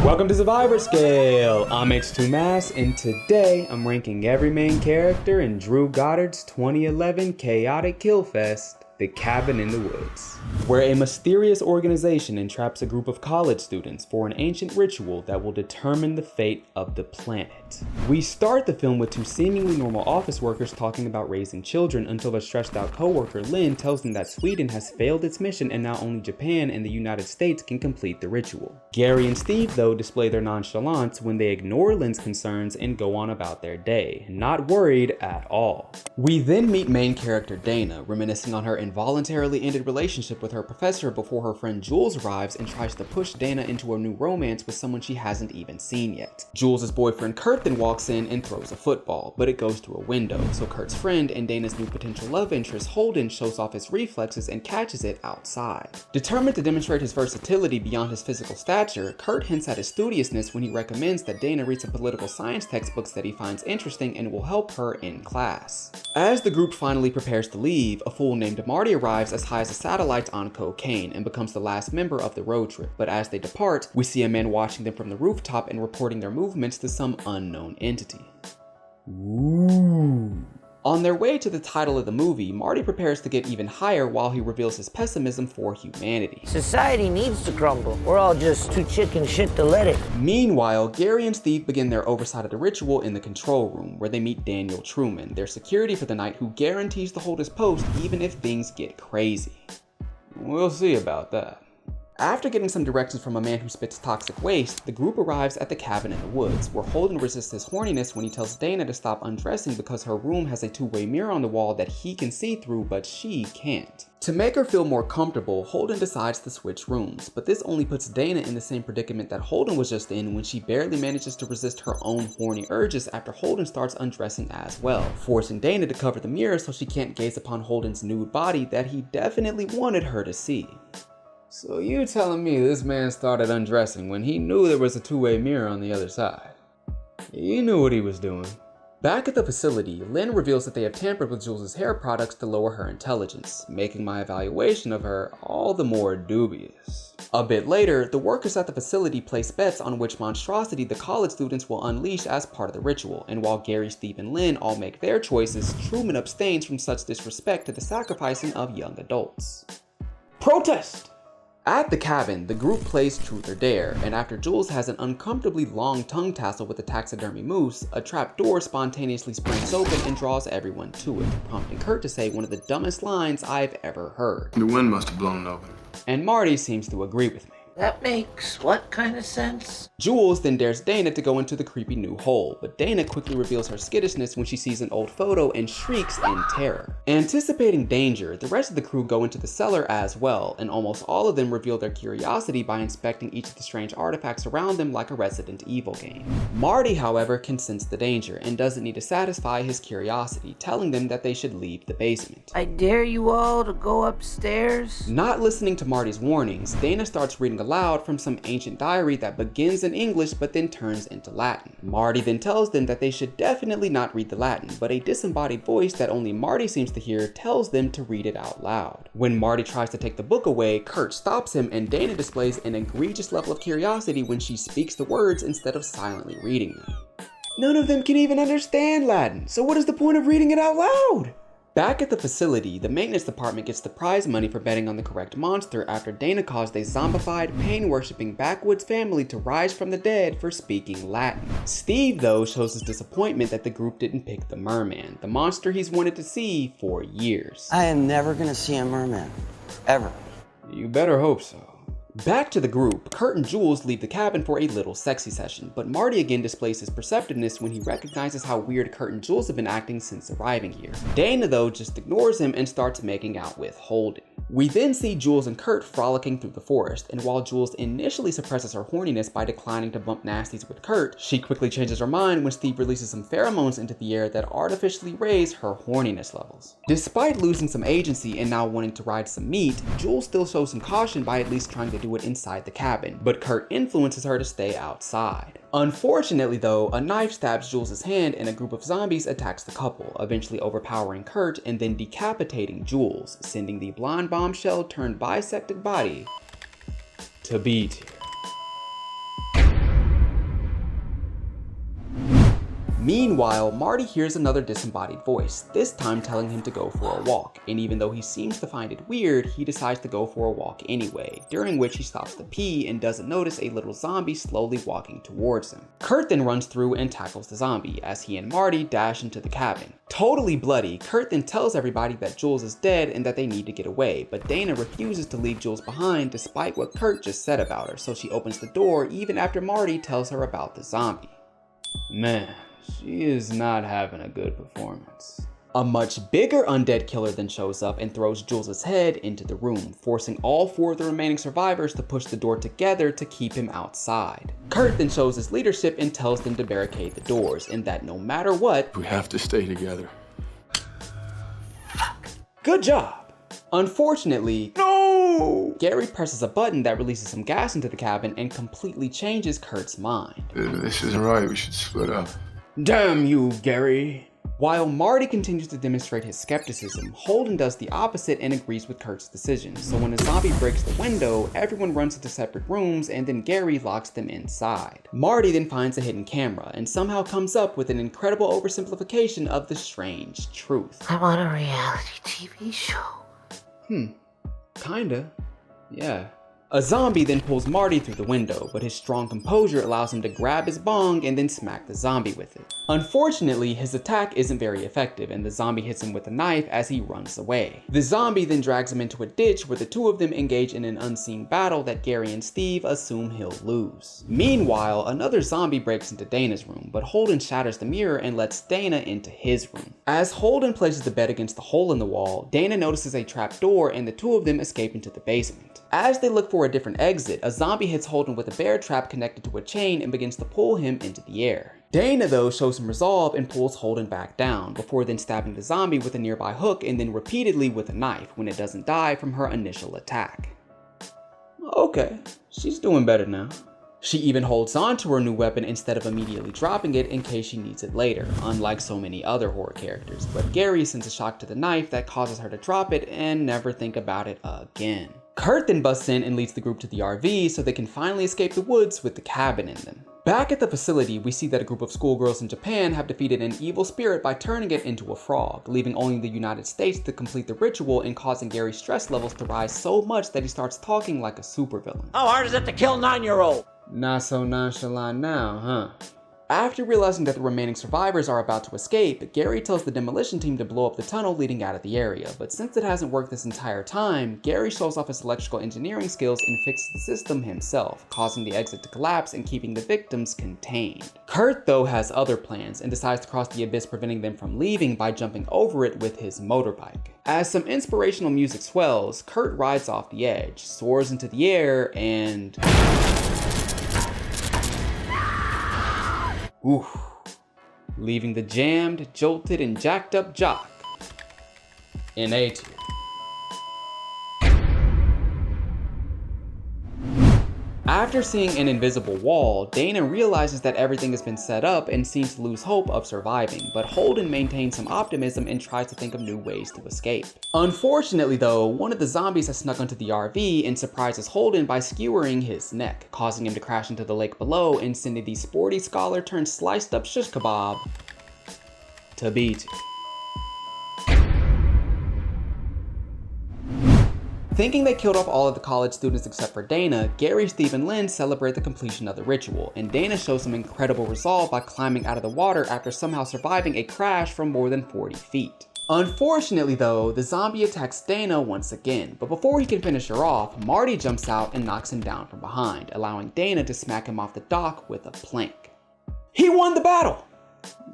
Welcome to Survivor Scale! I'm H2 Mass, and today I'm ranking every main character in Drew Goddard's 2011 chaotic killfest, The Cabin in the Woods, where a mysterious organization entraps a group of college students for an ancient ritual that will determine the fate of the planet. We start the film with two seemingly normal office workers talking about raising children until their stressed out co-worker Lynn tells them that Sweden has failed its mission and now only Japan and the United States can complete the ritual. Gary and Steve though display their nonchalance when they ignore Lynn's concerns and go on about their day, not worried at all. We then meet main character Dana, reminiscing on her involuntarily ended relationship with her professor before her friend Jules arrives and tries to push Dana into a new romance with someone she hasn't even seen yet. Jules' boyfriend Kurt then walks in and throws a football, but it goes through a window, so Kurt's friend and Dana's new potential love interest Holden shows off his reflexes and catches it outside. Determined to demonstrate his versatility beyond his physical stature, Kurt hints at his studiousness when he recommends that Dana read some political science textbooks that he finds interesting and will help her in class. As the group finally prepares to leave, a fool named Marty arrives as high as the satellites on cocaine and becomes the last member of the road trip, but as they depart, we see a man watching them from the rooftop and reporting their movements to some unknown entity. Ooh. On their way to the title of the movie, Marty prepares to get even higher while he reveals his pessimism for humanity. Society needs to crumble. We're all just too chicken shit to let it. Meanwhile, Gary and Steve begin their oversight of the ritual in the control room, where they meet Daniel Truman, their security for the night, who guarantees to hold his post even if things get crazy. We'll see about that. After getting some directions from a man who spits toxic waste, the group arrives at the cabin in the woods, where Holden resists his horniness when he tells Dana to stop undressing because her room has a two-way mirror on the wall that he can see through, but she can't. To make her feel more comfortable, Holden decides to switch rooms, but this only puts Dana in the same predicament that Holden was just in when she barely manages to resist her own horny urges after Holden starts undressing as well, forcing Dana to cover the mirror so she can't gaze upon Holden's nude body that he definitely wanted her to see. So you telling me this man started undressing when he knew there was a two-way mirror on the other side? He knew what he was doing. Back at the facility, Lynn reveals that they have tampered with Jules' hair products to lower her intelligence, making my evaluation of her all the more dubious. A bit later, the workers at the facility place bets on which monstrosity the college students will unleash as part of the ritual, and while Gary, Steve, and Lynn all make their choices, Truman abstains from such disrespect to the sacrificing of young adults. Protest! At the cabin, the group plays Truth or Dare, and after Jules has an uncomfortably long tongue tassel with a taxidermy moose, a trap door spontaneously springs open and draws everyone to it, prompting Kurt to say one of the dumbest lines I've ever heard. The wind must have blown it open. And Marty seems to agree with me. That makes what kind of sense? Jules then dares Dana to go into the creepy new hole, but Dana quickly reveals her skittishness when she sees an old photo and shrieks in terror. Anticipating danger, the rest of the crew go into the cellar as well, and almost all of them reveal their curiosity by inspecting each of the strange artifacts around them like a Resident Evil game. Marty, however, can sense the danger and doesn't need to satisfy his curiosity, telling them that they should leave the basement. I dare you all to go upstairs? Not listening to Marty's warnings, Dana starts reading aloud from some ancient diary that begins in English but then turns into Latin. Marty then tells them that they should definitely not read the Latin, but a disembodied voice that only Marty seems to hear tells them to read it out loud. When Marty tries to take the book away, Kurt stops him and Dana displays an egregious level of curiosity when she speaks the words instead of silently reading them. None of them can even understand Latin, so what is the point of reading it out loud? Back at the facility, the maintenance department gets the prize money for betting on the correct monster after Dana caused a zombified, pain-worshipping backwoods family to rise from the dead for speaking Latin. Steve, though, shows his disappointment that the group didn't pick the merman, the monster he's wanted to see for years. I am never gonna see a merman. Ever. You better hope so. Back to the group, Kurt and Jules leave the cabin for a little sexy session, but Marty again displays his perceptiveness when he recognizes how weird Kurt and Jules have been acting since arriving here. Dana, though, just ignores him and starts making out with Holden. We then see Jules and Kurt frolicking through the forest, and while Jules initially suppresses her horniness by declining to bump nasties with Kurt, she quickly changes her mind when Steve releases some pheromones into the air that artificially raise her horniness levels. Despite losing some agency and now wanting to ride some meat, Jules still shows some caution by at least trying to do it inside the cabin, but Kurt influences her to stay outside. Unfortunately though, a knife stabs Jules' hand and a group of zombies attacks the couple, eventually overpowering Kurt and then decapitating Jules, sending the blonde bombshell turned bisected body to B tier. Meanwhile, Marty hears another disembodied voice, this time telling him to go for a walk, and even though he seems to find it weird, he decides to go for a walk anyway, during which he stops to pee and doesn't notice a little zombie slowly walking towards him. Kurt then runs through and tackles the zombie as he and Marty dash into the cabin. Totally bloody, Kurt then tells everybody that Jules is dead and that they need to get away, but Dana refuses to leave Jules behind despite what Kurt just said about her, so she opens the door even after Marty tells her about the zombie. Man, she is not having a good performance. A much bigger undead killer then shows up and throws Jules' head into the room, forcing all 4 of the remaining survivors to push the door together to keep him outside. Kurt then shows his leadership and tells them to barricade the doors, and that no matter what, we have to stay together. Good job! Unfortunately, no! Gary presses a button that releases some gas into the cabin and completely changes Kurt's mind. This isn't right, we should split up. Damn you, Gary! While Marty continues to demonstrate his skepticism, Holden does the opposite and agrees with Kurt's decision. So when a zombie breaks the window, everyone runs into separate rooms and then Gary locks them inside. Marty then finds a hidden camera and somehow comes up with an incredible oversimplification of the strange truth. I want a reality TV show. Kinda. Yeah. A zombie then pulls Marty through the window, but his strong composure allows him to grab his bong and then smack the zombie with it. Unfortunately, his attack isn't very effective and the zombie hits him with a knife as he runs away. The zombie then drags him into a ditch where the 2 of them engage in an unseen battle that Gary and Steve assume he'll lose. Meanwhile, another zombie breaks into Dana's room, but Holden shatters the mirror and lets Dana into his room. As Holden places the bed against the hole in the wall, Dana notices a trap door and the 2 of them escape into the basement. As they look for a different exit, a zombie hits Holden with a bear trap connected to a chain and begins to pull him into the air. Dana though shows some resolve and pulls Holden back down, before then stabbing the zombie with a nearby hook and then repeatedly with a knife when it doesn't die from her initial attack. Okay, she's doing better now. She even holds on to her new weapon instead of immediately dropping it in case she needs it later, unlike so many other horror characters, but Gary sends a shock to the knife that causes her to drop it and never think about it again. Kurt then busts in and leads the group to the RV so they can finally escape the woods with the cabin in them. Back at the facility, we see that a group of schoolgirls in Japan have defeated an evil spirit by turning it into a frog, leaving only the United States to complete the ritual and causing Gary's stress levels to rise so much that he starts talking like a supervillain. How hard is it to kill 9-year-old? Not so nonchalant now, huh? After realizing that the remaining survivors are about to escape, Gary tells the demolition team to blow up the tunnel leading out of the area, but since it hasn't worked this entire time, Gary shows off his electrical engineering skills and fixes the system himself, causing the exit to collapse and keeping the victims contained. Kurt though has other plans and decides to cross the abyss, preventing them from leaving by jumping over it with his motorbike. As some inspirational music swells, Kurt rides off the edge, soars into the air, and oof, leaving the jammed, jolted, and jacked up jock in A tier. After seeing an invisible wall, Dana realizes that everything has been set up and seems to lose hope of surviving, but Holden maintains some optimism and tries to think of new ways to escape. Unfortunately though, one of the zombies has snuck onto the RV and surprises Holden by skewering his neck, causing him to crash into the lake below and sending the sporty scholar turned sliced up shish kebab to B tier. Thinking they killed off all of the college students except for Dana, Gary, Steve, and Lynn celebrate the completion of the ritual, and Dana shows some incredible resolve by climbing out of the water after somehow surviving a crash from more than 40 feet. Unfortunately though, the zombie attacks Dana once again, but before he can finish her off, Marty jumps out and knocks him down from behind, allowing Dana to smack him off the dock with a plank. He won the battle!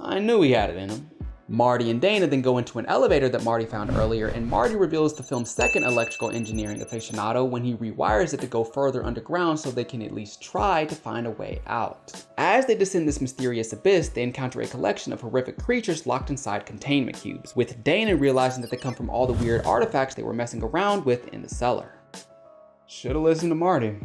I knew he had it in him. Marty and Dana then go into an elevator that Marty found earlier, and Marty reveals the film's second electrical engineering aficionado when he rewires it to go further underground so they can at least try to find a way out. As they descend this mysterious abyss, they encounter a collection of horrific creatures locked inside containment cubes, with Dana realizing that they come from all the weird artifacts they were messing around with in the cellar. Should've listened to Marty.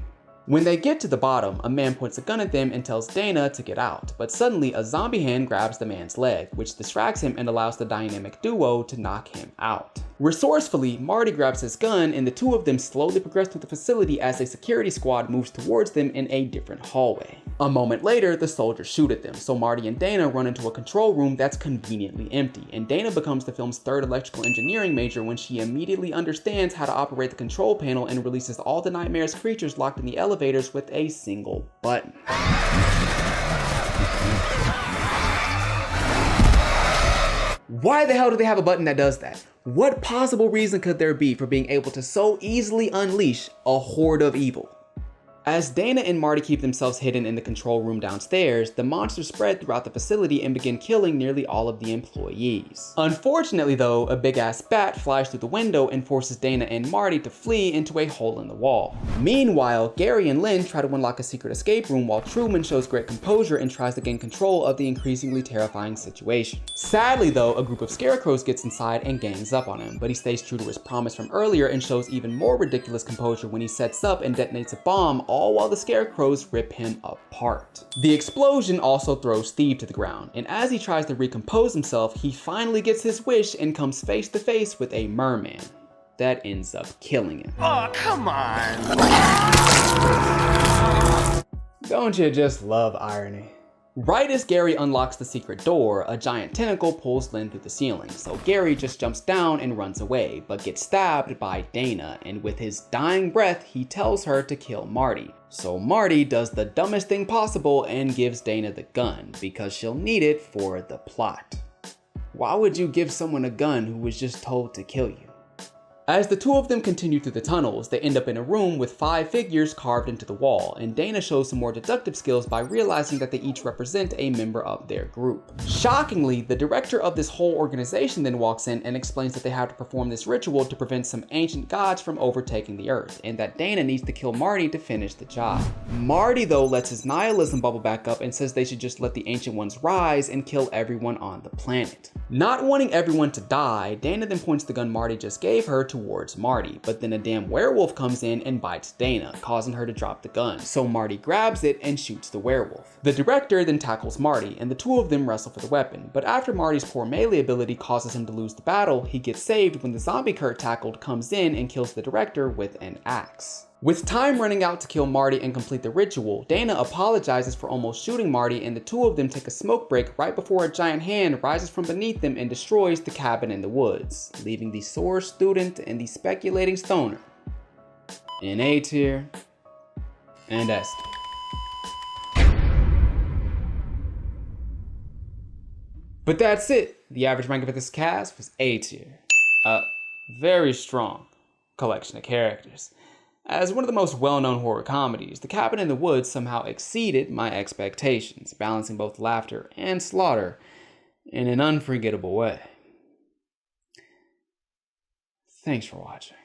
When they get to the bottom, a man points a gun at them and tells Dana to get out, but suddenly a zombie hand grabs the man's leg, which distracts him and allows the dynamic duo to knock him out. Resourcefully, Marty grabs his gun and the two of them slowly progress through the facility as a security squad moves towards them in a different hallway. A moment later, the soldiers shoot at them, so Marty and Dana run into a control room that's conveniently empty, and Dana becomes the film's third electrical engineering major when she immediately understands how to operate the control panel and releases all the Nightmare's creatures locked in the elevators with a single button. Why the hell do they have a button that does that? What possible reason could there be for being able to so easily unleash a horde of evil? As Dana and Marty keep themselves hidden in the control room downstairs, the monsters spread throughout the facility and begin killing nearly all of the employees. Unfortunately though, a big ass bat flies through the window and forces Dana and Marty to flee into a hole in the wall. Meanwhile, Gary and Lynn try to unlock a secret escape room while Truman shows great composure and tries to gain control of the increasingly terrifying situation. Sadly though, a group of scarecrows gets inside and gangs up on him, but he stays true to his promise from earlier and shows even more ridiculous composure when he sets up and detonates a bomb, all while the scarecrows rip him apart. The explosion also throws Steve to the ground, and as he tries to recompose himself, he finally gets his wish and comes face to face with a merman. That ends up killing him. Oh, come on! Don't you just love irony? Right as Gary unlocks the secret door, a giant tentacle pulls Lynn through the ceiling, so Gary just jumps down and runs away, but gets stabbed by Dana, and with his dying breath, he tells her to kill Marty. So Marty does the dumbest thing possible and gives Dana the gun, because she'll need it for the plot. Why would you give someone a gun who was just told to kill you? As the two of them continue through the tunnels, they end up in a room with 5 figures carved into the wall, and Dana shows some more deductive skills by realizing that they each represent a member of their group. Shockingly, the director of this whole organization then walks in and explains that they have to perform this ritual to prevent some ancient gods from overtaking the earth, and that Dana needs to kill Marty to finish the job. Marty though lets his nihilism bubble back up and says they should just let the ancient ones rise and kill everyone on the planet. Not wanting everyone to die, Dana then points the gun Marty just gave her towards Marty, but then a damn werewolf comes in and bites Dana, causing her to drop the gun, so Marty grabs it and shoots the werewolf. The director then tackles Marty, and the two of them wrestle for the weapon, but after Marty's poor melee ability causes him to lose the battle, he gets saved when the zombie Kurt tackled comes in and kills the director with an axe. With time running out to kill Marty and complete the ritual, Dana apologizes for almost shooting Marty, and the two of them take a smoke break right before a giant hand rises from beneath them and destroys the cabin in the woods, leaving the sore student and the speculating stoner in A tier and S tier. But that's it. The average ranking for this cast was A tier. Very strong collection of characters. As one of the most well-known horror comedies, The Cabin in the Woods somehow exceeded my expectations, balancing both laughter and slaughter in an unforgettable way. Thanks for watching.